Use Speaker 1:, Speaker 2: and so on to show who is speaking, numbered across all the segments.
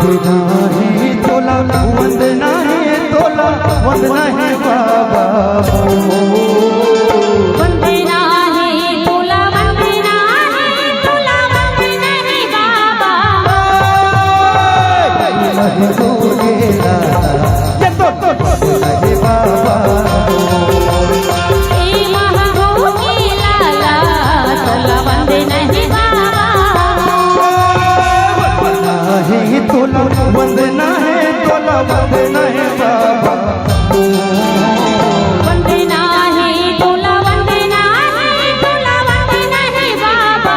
Speaker 1: वंदना है तोला वंदना है तोला वंदना है बाबा
Speaker 2: वंदना है तोला वंदना है तोला वंदना है बाबा
Speaker 1: महिमा तोरे लाला ये तो है बाबा
Speaker 2: ए महागो के लाला तोला वंदना है बाबा
Speaker 1: वंदना है तोला वंदना है बाबा
Speaker 2: वंदना है तोला वंदना है तोला वंदना है बाबा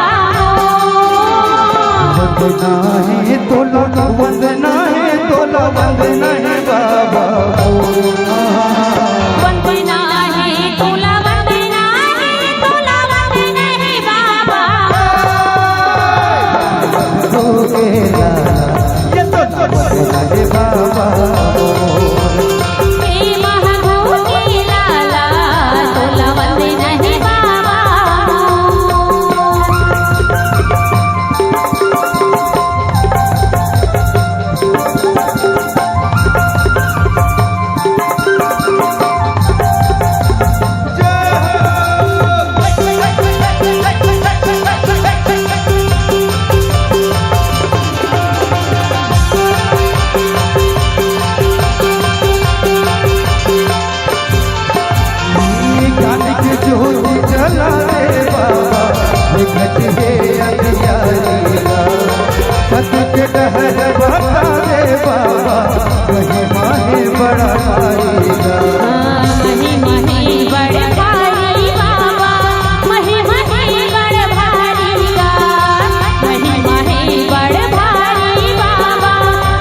Speaker 1: वंदना है तोला वंदना है तोला वंदना है बाबा
Speaker 2: वंदना है तोला वंदना है तोला वंदना है बाबा
Speaker 1: तोरे लाला ये तो है बाबा
Speaker 2: ए महागो के लाला तोला वंदना है बाबा
Speaker 1: ज्योति जला दे बाबा घट है अंधियारीला सत के डहर बता दे बाबा महिमा है बड़ा भारीला
Speaker 2: महिमा है बड़ भारी बाबा महिमा है बड़ भारी का महिमा है बड़ भारी बाबा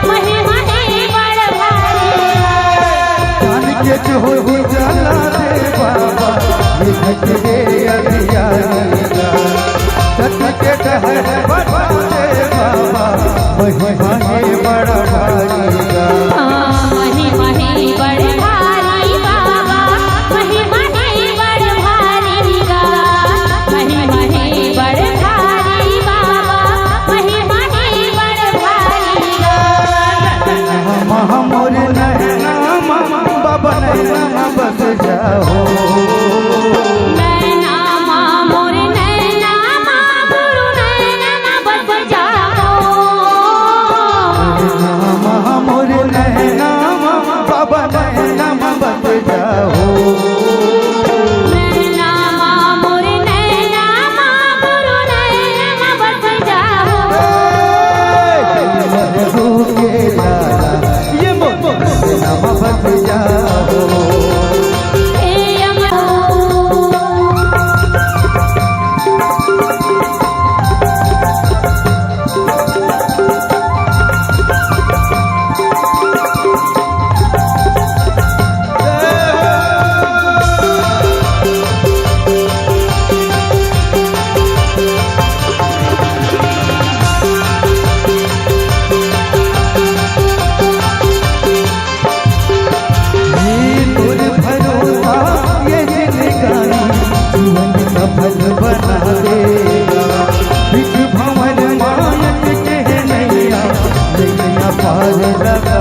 Speaker 2: महिमा है बड़ भारी
Speaker 1: जान के ज्योति जला दे बाबा घट है अंधियारीला सत के डहर बता दे बाबा महिमा है बड़ा भारीला
Speaker 2: महिमा है बड़ भारी बाबा महिमा है बड़ भारी का महिमा है बड़ भारी बाबा महिमा है बड़ भारी का
Speaker 1: मोर नैना बाबा नैना बस जाओ
Speaker 2: नैना माँ मोर नैना माँ गुरु नैना बस जाओ
Speaker 1: मोर नैना बाबा नैना बस जाओ
Speaker 2: नैना माँ मोर नैना माँ गुरु नैना बस जाओ
Speaker 1: के लाला ये नैना बस जाओ
Speaker 2: ए अमरो
Speaker 1: भरोसा ये जिंदगानी जीवन सफल बना देगा विख भंवर मायक के नैया नैया पार लगा